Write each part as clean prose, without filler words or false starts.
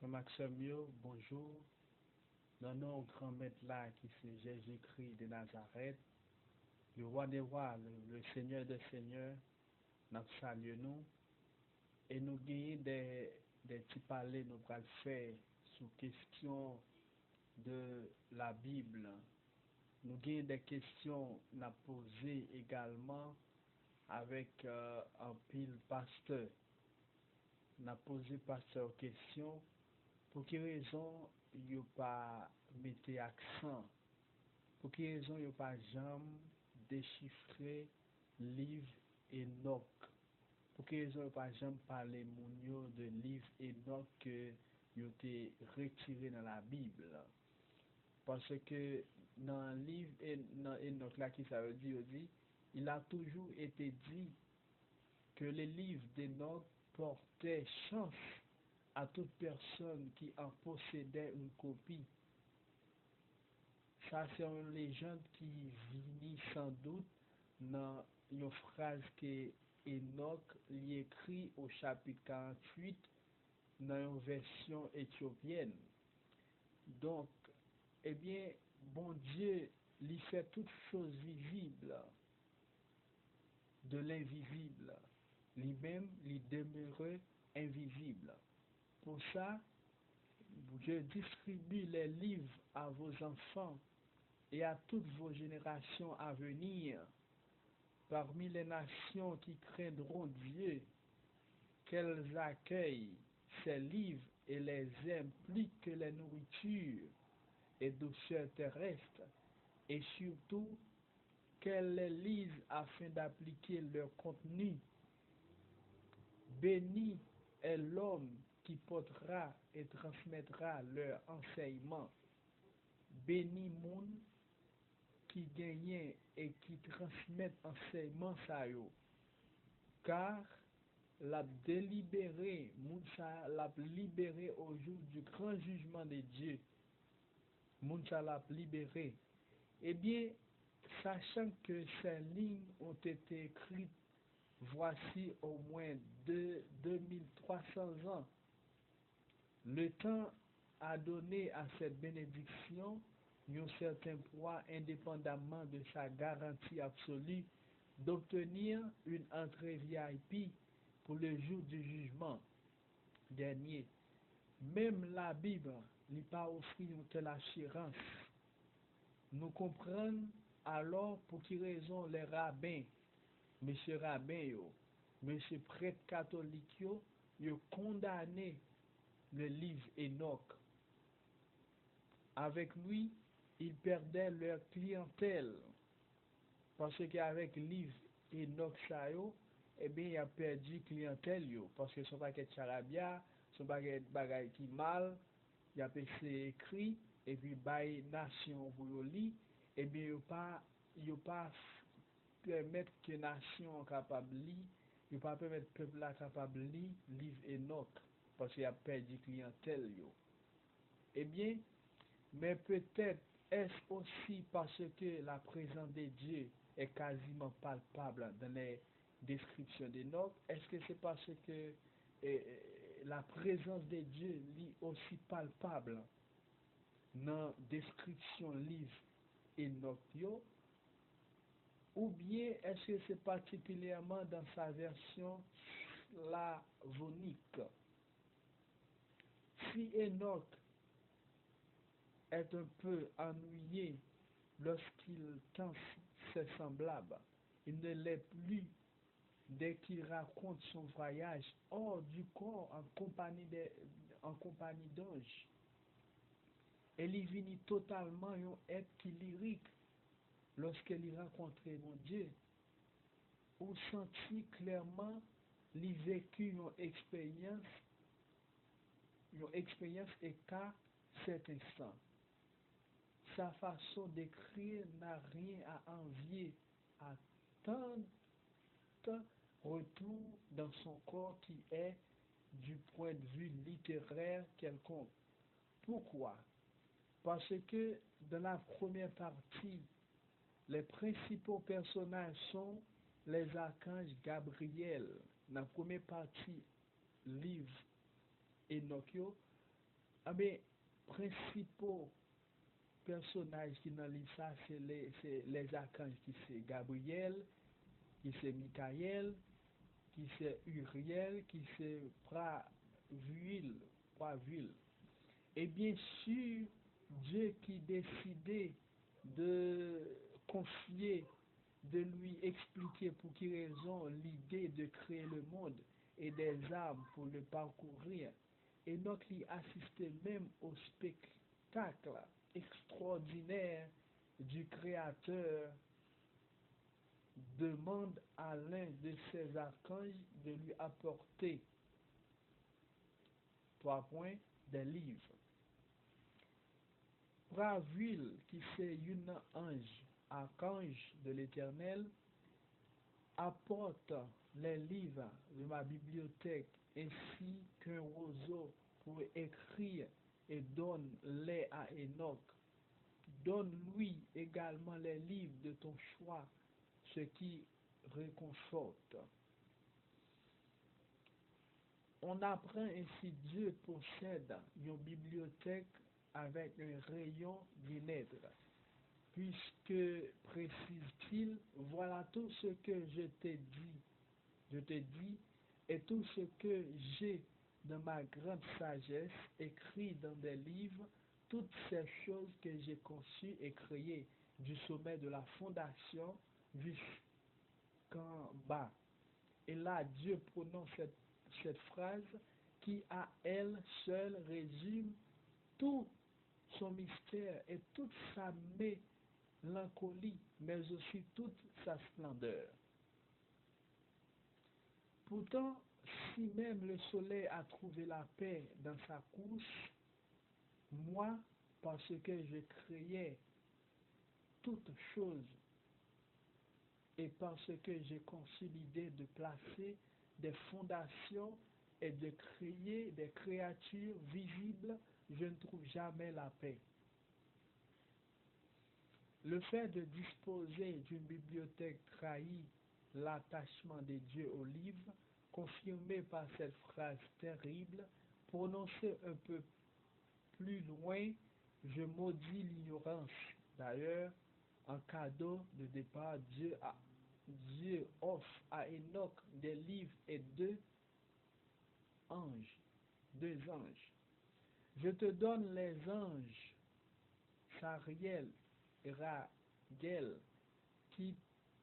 Maxime, bonjour. Dans nos grands maîtres là qui c'est Jésus-Christ de Nazareth, le roi des rois, le Seigneur des seigneurs, nous saluons nous et nous gagnons des petits palais nous allons faire sur question de la Bible. Nous gagnons des questions à poser également avec un pile pasteur. Nous avons posé pasteur question pour quelle raison il pas mettre accent, pour quelle raison il pas jamais déchiffrer livre Enoch, pour quelle raison il pas jamais parler mounio de livre Enoch que il été retiré dans la Bible. Parce que dans le livre dans Enoch là qui ça veut dire, il a toujours été dit que les livres d'Enoch portaient chance à toute personne qui en possédait une copie. Ça, c'est une légende qui vient sans doute dans une phrase que Enoch y écrit au chapitre 48 dans une version éthiopienne. Donc, eh bien, bon Dieu lui fait toutes choses visibles de l'invisible. Lui-même, lui demeurait invisible. Pour ça, je distribue les livres à vos enfants et à toutes vos générations à venir, parmi les nations qui craindront Dieu, qu'elles accueillent ces livres et les aiment plus que les nourritures et douceurs terrestres, et surtout qu'elles les lisent afin d'appliquer leur contenu. Béni est l'homme qui portera et transmettra leur enseignement. Béni moun qui gagne et qui transmet enseignement ça yo. Car l'a délibéré, moun sa l'a libéré au jour du grand jugement de Dieu. Moun sa l'a libéré. Eh bien, sachant que ces lignes ont été écrites voici au moins 2300 ans, le temps a donné à cette bénédiction un certain poids indépendamment de sa garantie absolue d'obtenir une entrée VIP pour le jour du jugement dernier. Même la Bible n'est pas offert une telle assurance. Nous comprenons alors pour quelle raison les rabbins, monsieur rabbin yo, monsieur prêtre catholique yo condamné le livre Enoch. Avec lui, ils perdaient leur clientèle. Parce qu'avec le livre Enoch Sayo, eh bien, il a perdu clientèle. Parce que son paquet de charabia, son paquet de bagaille qui mal, il a passé écrit, et puis, by nation pour le lire, eh bien, il pas permettre que nation capable de lire, il pas permettre peuple là capable de lire livre Enoch. Parce qu'il a perdu clientèle. Eh bien, mais peut-être est-ce aussi parce que la présence de Dieu est quasiment palpable dans les descriptions d'Enoch? Est-ce que c'est parce que la présence de Dieu est aussi palpable dans la description livre Enoch? Ou bien est-ce que c'est particulièrement dans sa version slavonique? Si Enoch est un peu ennuyé lorsqu'il tend ses semblables, il ne l'est plus dès qu'il raconte son voyage hors du corps en compagnie d'anges. Elle y finit totalement un être qui lyrique lorsqu'elle y rencontrait mon Dieu, ou sentit clairement lui vécu une expérience et qu'à cet instant. Sa façon d'écrire n'a rien à envier à tant retour dans son corps qui est du point de vue littéraire quelconque. Pourquoi? Parce que dans la première partie, les principaux personnages sont les archanges Gabriel. Dans la première partie, livre Enoch, Ah ben, principaux personnages qui dans l'histoire, c'est les archanges qui c'est Gabriel, qui c'est Michael, qui c'est Uriel, qui c'est Pravil. Et bien sûr, Dieu qui décidait de confier, de lui expliquer pour quelle raison l'idée de créer le monde et des âmes pour le parcourir. Et donc, il assistait même au spectacle extraordinaire du Créateur, demande à l'un de ses archanges de lui apporter 3 points des livres. Pravil, qui c'est un ange, archange de l'Éternel, apporte les livres de ma bibliothèque ainsi qu'un roseau pour écrire et donne-les à Enoch. Donne-lui également les livres de ton choix, ce qui réconforte. On apprend ainsi Dieu possède une bibliothèque avec un rayon bien-être, puisque, précise-t-il, voilà tout ce que je te dis, et tout ce que j'ai dans ma grande sagesse écrit dans des livres, toutes ces choses que j'ai conçues et créées du sommet de la fondation jusqu'en bas. Et là, Dieu prononce cette phrase qui à elle seule résume tout son mystère et toute sa mélancolie, mais aussi toute sa splendeur. Pourtant, si même le soleil a trouvé la paix dans sa couche, moi, parce que je créais toutes choses et parce que j'ai conçu l'idée de placer des fondations et de créer des créatures visibles, je ne trouve jamais la paix. Le fait de disposer d'une bibliothèque trahit l'attachement des dieux aux livres, confirmé par cette phrase terrible, prononcée un peu plus loin, je maudis l'ignorance. D'ailleurs, en cadeau de départ, Dieu offre à Enoch des livres et anges, deux anges. Je te donne les anges, Sariel et Raguel, qui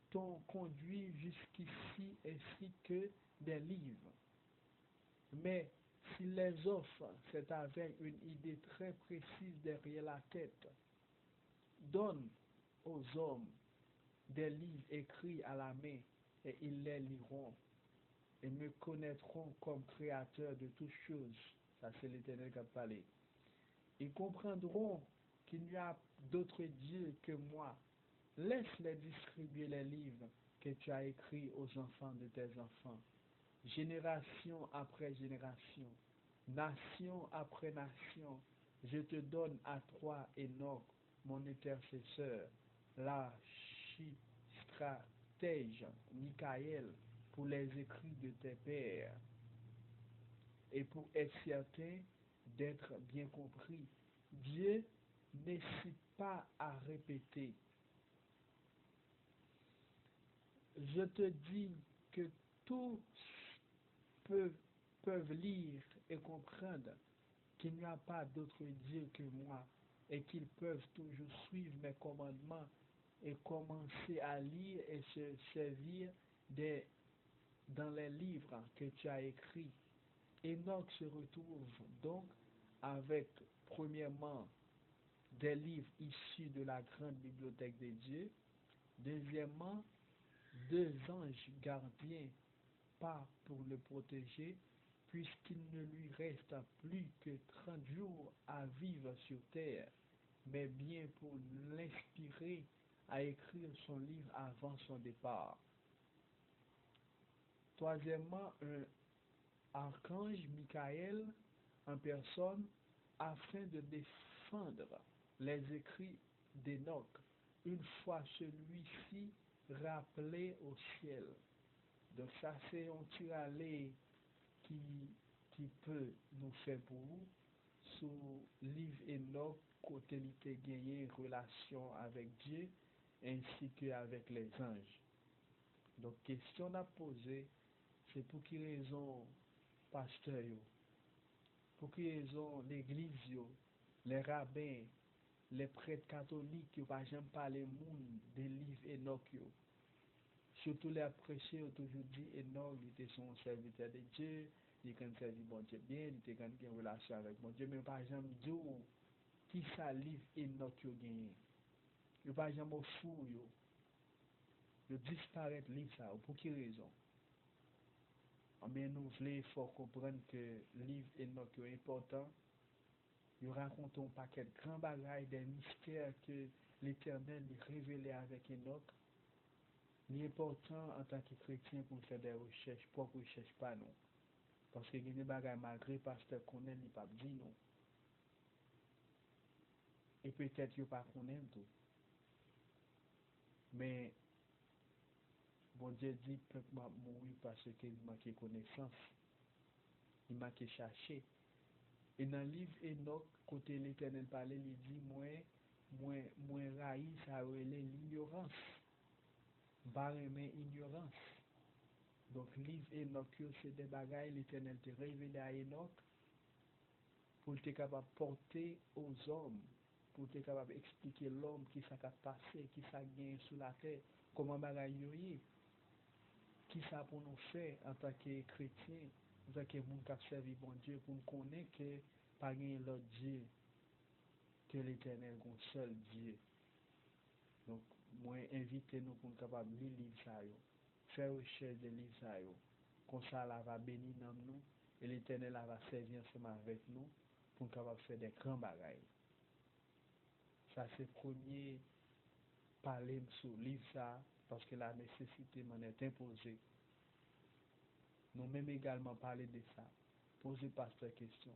t'ont conduit jusqu'ici ainsi que des livres. Mais s'il les offre, c'est avec une idée très précise derrière la tête. Donne aux hommes des livres écrits à la main et ils les liront et me connaîtront comme créateur de toutes choses. Ça, c'est l'Éternel qui a parlé. Ils comprendront qu'il n'y a d'autre Dieu que moi. Laisse-les distribuer les livres que tu as écrits aux enfants de tes enfants, génération après génération, nation après nation. Je te donne à toi, Enoch, mon intercesseur, l'archistratège Michael, pour les écrits de tes pères, et pour être certain d'être bien compris. Dieu n'hésite pas à répéter. Je te dis que tous peuvent, peuvent lire et comprendre qu'il n'y a pas d'autre Dieu que moi et qu'ils peuvent toujours suivre mes commandements et commencer à lire et se servir dans les livres que tu as écrits. Enoch se retrouve donc avec, premièrement, des livres issus de la grande bibliothèque de Dieu. Deuxièmement, deux anges gardiens pas pour le protéger, puisqu'il ne lui reste plus que 30 jours à vivre sur terre, mais bien pour l'inspirer à écrire son livre avant son départ. Troisièmement, un archange Michael en personne afin de défendre les écrits d'Enoch, une fois celui-ci rappelé au ciel. Donc ça c'est un tiralé qui, qui peut nous faire pour vous sous livre Enoch, côté il était gagné relation avec Dieu ainsi qu'avec les anges. Donc, question à poser, c'est pour qui raison, pasteur, yo, pour qui raison l'église, yo, les rabbins, les prêtres catholiques, yo, pas jamais parler monde des livres Enoch, yo. Surtout les prêcheurs ont toujours dit Enoch, il était son serviteur de Dieu, il a servi bon Dieu bien, il était en relation avec bon Dieu, mais pas jamais dit qui ça livre Enoch yo gagné. Il pas jamais fou yo. Yo disparaître livre ça, pour quelle raison? Mais nous voulons faut comprendre que le livre Enoch est important. Il raconte un paquet de grands bagailles, des mystères que l'Éternel a révélé avec Enoch. Il est important en tant que chrétien pour faire des recherches, propres recherches, pas non. Parce que il y a des bagailles malgré pasteur qu'on aime, il pas dit non. Et peut-être qu'il pas qu'on aime tout. Mais bon Dieu dit peuple m'a mouru parce qu'il manquait connaissance, il manquait chercher. Et dans le livre Enoch, côté l'Éternel parlait, il dit moi raïs ça relève l'ignorance, barremen ignorance. Donc livre Enoch c'est des bagailles l'Éternel te révélé à Enoch pour être capable de porter aux hommes, pour être capable d'expliquer l'homme qui ça a passé, qui ça gagne sur la terre, comment bagaille yoye, qui ça pour nous faire en tant que chrétien, en tant que monde qui a servi bon Dieu, pour nous connaître que pas gagne l'autre Dieu que l'Éternel, un seul Dieu. Donc, moi, invitez-nous pour nous capables de lire livre ça, faire recherche de livre ça, comme ça, là va bénir nous, et l'Éternel va servir ensemble avec nous, pour nous capables de faire des grands bagailles. Ça, c'est le premier parler sur le livre ça, parce que la nécessité m'en est imposée. Nous-mêmes également parler de ça, poser pasteur question,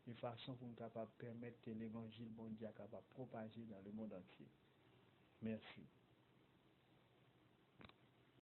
de façon pour nous capables de permettre que l'évangile bon Dieu capable de propager dans le monde entier. Merci.